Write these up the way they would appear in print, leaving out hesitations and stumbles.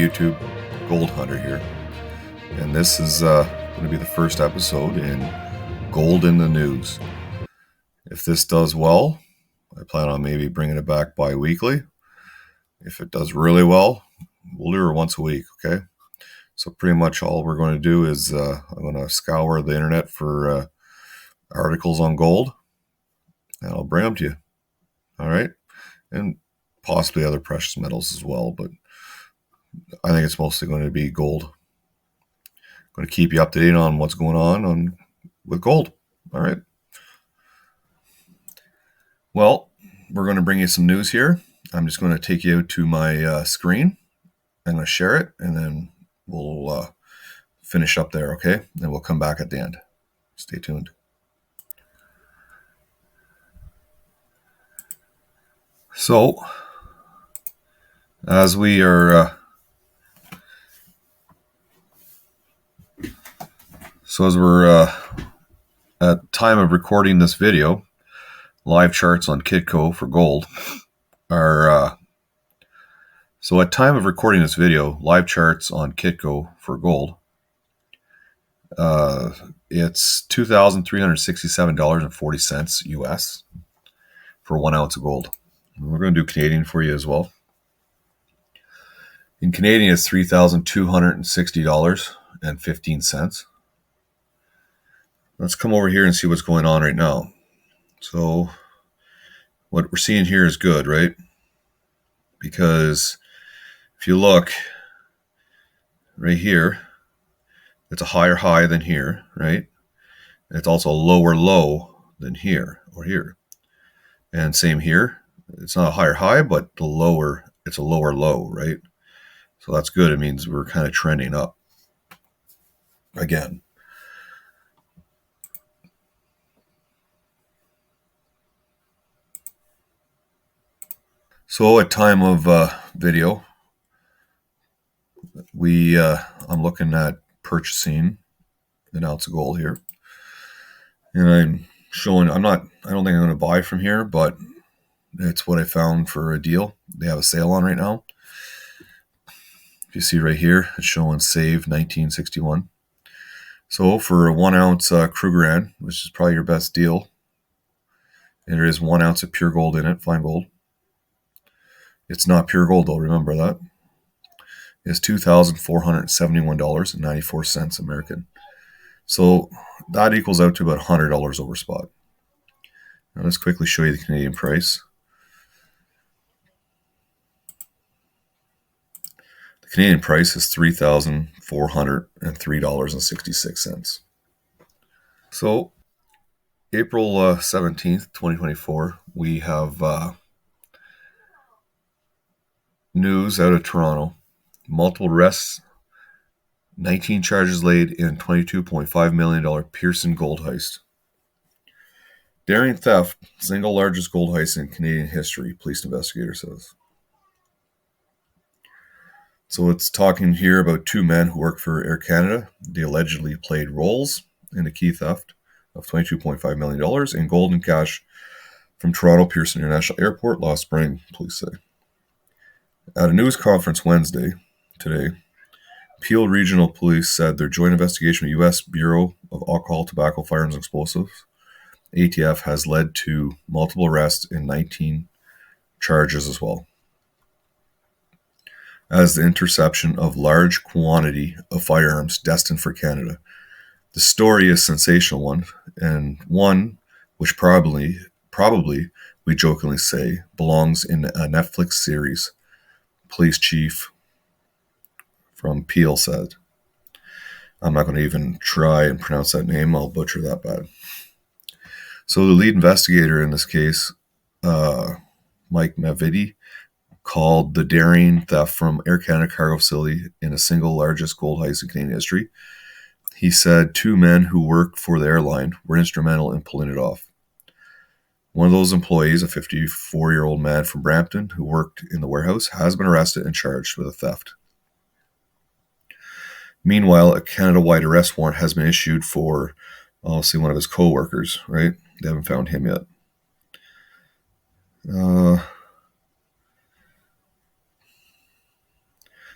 YouTube, Gold Hunter here, and this is going to be the first episode in Gold in the News. If this does well, I plan on maybe bringing it back bi-weekly. If it does really well, we'll do it once a week, okay? So pretty much all we're going to do is I'm going to scour the internet for articles on gold, and I'll bring them to you, all right? And possibly other precious metals as well, but I think it's mostly going to be gold. I'm going to keep you up to date on what's going on with gold. All right. Well, we're going to bring you some news here. I'm just going to take you to my screen. I'm going to share it, and then we'll finish up there, okay? And we'll come back at the end. Stay tuned. So, as we are... as we're at time of recording this video, live charts on Kitco for gold are so at time of recording this video, live charts on Kitco for gold, it's $2,367.40 US for 1 ounce of gold. And we're going to do Canadian for you as well. In Canadian, it's $3,260.15. Let's come over here and see what's going on right now. So what we're seeing here is good, right? Because if you look right here, it's a higher high than here, right? And it's also a lower low than here or here. And same here. It's not a higher high, but it's a lower low, right? So that's good. It means we're kind of trending up again. So at time of video, I'm looking at purchasing an ounce of gold here, and I'm showing. I don't think I'm going to buy from here, but it's what I found for a deal. They have a sale on right now. If you see right here, it's showing save 1961. So for a 1 ounce Krugerrand, which is probably your best deal, and there is 1 ounce of pure gold in it, fine gold. It's not pure gold though, remember that. It's $2,471.94 American. So that equals out to about $100 over spot. Now let's quickly show you the Canadian price. The Canadian price is $3,403.66. So April 17th, 2024, we have news out of Toronto. Multiple arrests, 19 charges laid in $22.5 million Pearson gold heist. Daring theft, single largest gold heist in Canadian history, police investigator says. So it's talking here about two men who work for Air Canada. They allegedly played roles in the key theft of $22.5 million in gold and cash from Toronto Pearson International Airport last spring, police say. At a news conference Wednesday, today, Peel Regional Police said their joint investigation with U.S. Bureau of Alcohol, Tobacco, Firearms, and Explosives, ATF, has led to multiple arrests and 19 charges as well, as the interception of large quantity of firearms destined for Canada. The story is a sensational one, and one which probably, we jokingly say, belongs in a Netflix series, police chief from Peel said. I'm not going to even try and pronounce that name. I'll butcher that bad. So the lead investigator in this case, Mike Mavidi, called the daring theft from Air Canada cargo facility in a single largest gold heist in Canadian history. He said two men who worked for the airline were instrumental in pulling it off. One of those employees, a 54-year-old man from Brampton who worked in the warehouse, has been arrested and charged with a theft. Meanwhile, a Canada-wide arrest warrant has been issued for, obviously, one of his co-workers, right? They haven't found him yet.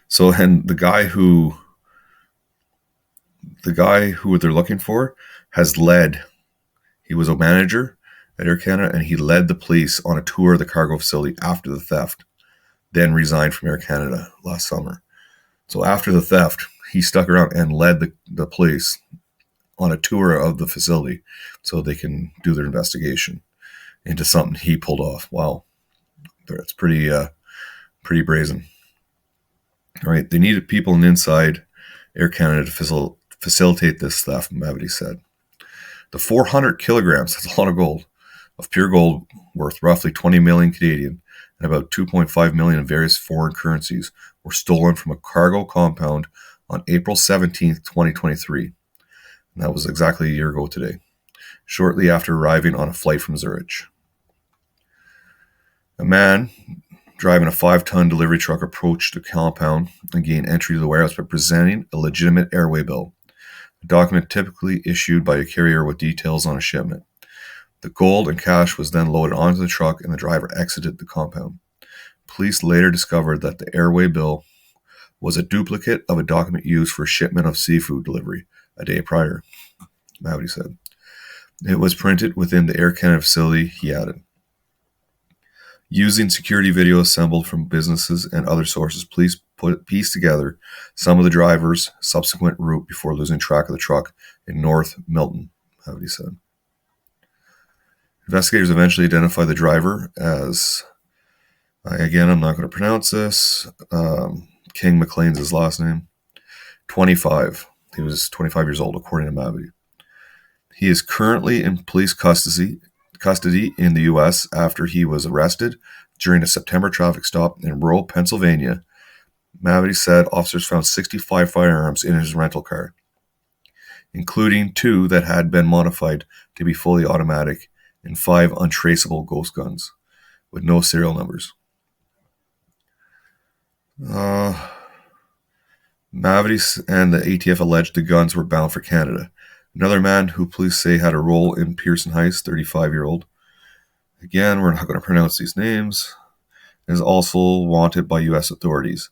So, and the guy who they're looking for has led. He was a manager at Air Canada, and he led the police on a tour of the cargo facility after the theft. Then resigned from Air Canada last summer. So after the theft, he stuck around and led the police on a tour of the facility so they can do their investigation into something he pulled off. Wow, that's pretty brazen. All right, they needed people inside Air Canada to facilitate this theft, Mavity said. The 400 kilograms, that's a lot of gold, of pure gold worth roughly 20 million Canadian and about 2.5 million in various foreign currencies were stolen from a cargo compound on April 17th, 2023. And that was exactly a year ago today, shortly after arriving on a flight from Zurich. A man driving a 5-ton delivery truck approached the compound and gained entry to the warehouse by presenting a legitimate airway bill, a document typically issued by a carrier with details on a shipment. The gold and cash was then loaded onto the truck and the driver exited the compound. Police later discovered that the airway bill was a duplicate of a document used for a shipment of seafood delivery a day prior, Mavity said. It was printed within the Air Canada facility, he added. Using security video assembled from businesses and other sources, police pieced together some of the driver's subsequent route before losing track of the truck in North Milton, Mavity said. Investigators eventually identified the driver as, again, I'm not going to pronounce this, King McLean's his last name, 25. He was 25 years old, according to Mavity. He is currently in police custody in the U.S. after he was arrested during a September traffic stop in rural Pennsylvania. Mavity said officers found 65 firearms in his rental car, including 2 that had been modified to be fully automatic and 5 untraceable ghost guns with no serial numbers. Mavity and the ATF alleged the guns were bound for Canada. Another man who police say had a role in Pearson Heist, 35-year-old. Again, we're not going to pronounce these names. Is also wanted by U.S. authorities.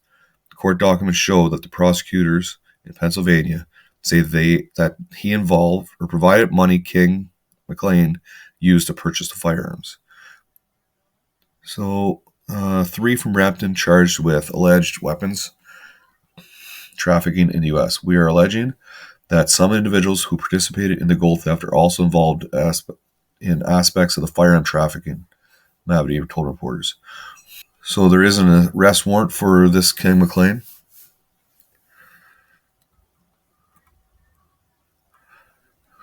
The court documents show that the prosecutors in Pennsylvania say that he involved or provided money King McLean used to purchase the firearms. So, 3 from Brampton charged with alleged weapons trafficking in the U.S. We are alleging that some individuals who participated in the gold theft are also involved in aspects of the firearm trafficking, Mavity told reporters. So there is an arrest warrant for this King McLean.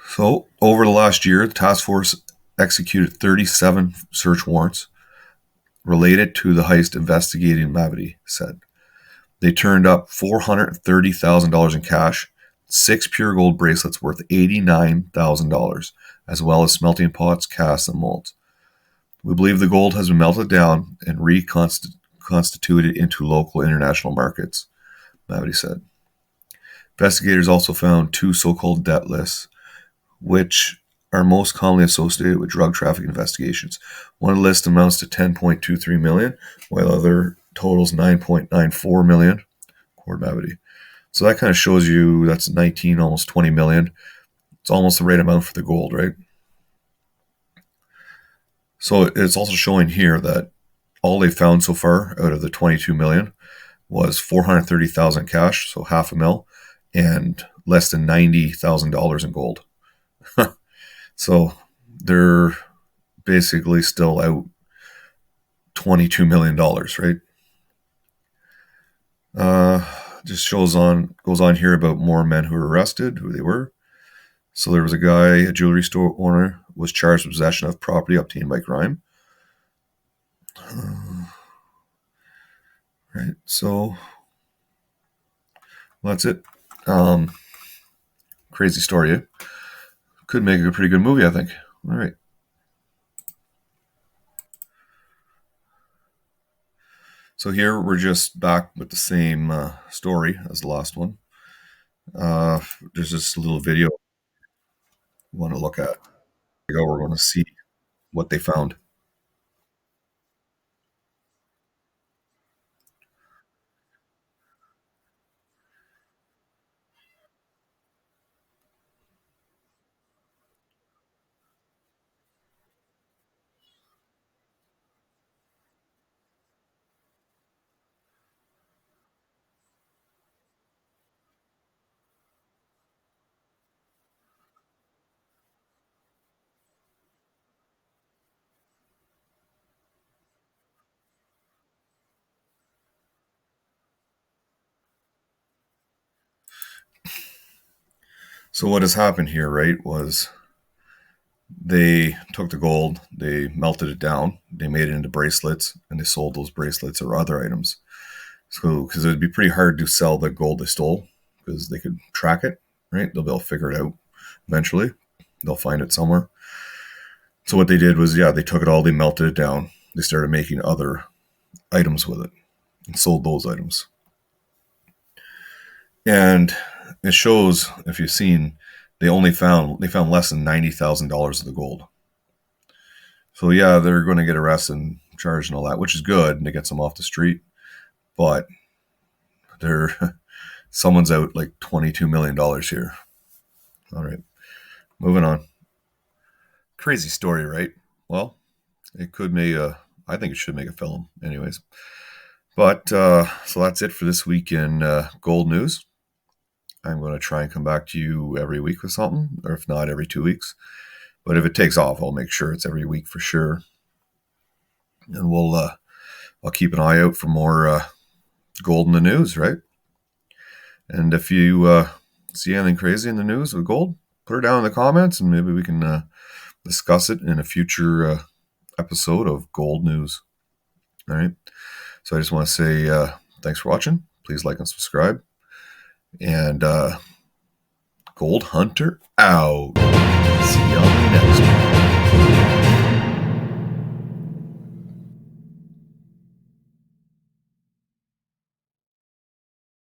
So over the last year, the task force executed 37 search warrants related to the heist investigating, Mavity said. They turned up $430,000 in cash, 6 pure gold bracelets worth $89,000, as well as smelting pots, casts, and molds. We believe the gold has been melted down and reconstituted into local and international markets, Mavity said. Investigators also found 2 so-called debt lists, which are most commonly associated with drug trafficking investigations. One list amounts to $10.23 million, while the other totals $9.94 million, according to Mavity. So that kind of shows you that's 19, almost 20 million. It's almost the right amount for the gold, right? So it's also showing here that all they found so far out of the 22 million was 430,000 cash, so $500,000, and less than $90,000 in gold. So they're basically still out $22 million, right? Just goes on here about more men who were arrested, who they were. So there was a guy, a jewelry store owner, was charged with possession of property obtained by crime. Right, so that's it. Crazy story. Eh? Could make a pretty good movie, I think. All right. So here we're just back with the same story as the last one. There's this little video we want to look at. We're going to see what they found. So what has happened here, right, was they took the gold, they melted it down, they made it into bracelets, and they sold those bracelets or other items. So, because it would be pretty hard to sell the gold they stole, because they could track it, right? They'll be able to figure it out eventually. They'll find it somewhere. So what they did was, yeah, they took it all, they melted it down, they started making other items with it, and sold those items. And it shows, if you've seen, they found less than $90,000 of the gold. So yeah, they're going to get arrested and charged and all that, which is good, and it gets them off the street. But they're someone's out like $22 million here. All right, moving on. Crazy story, right? Well, it could make a. I think it should make a film, anyways. But so that's it for this week in gold news. I'm going to try and come back to you every week with something, or if not, every 2 weeks. But if it takes off, I'll make sure it's every week for sure. And I'll keep an eye out for more gold in the news, right? And if you see anything crazy in the news with gold, put it down in the comments, and maybe we can discuss it in a future episode of Gold News. All right. So I just want to say thanks for watching. Please like and subscribe. And Gold Hunter out. See you on the next one.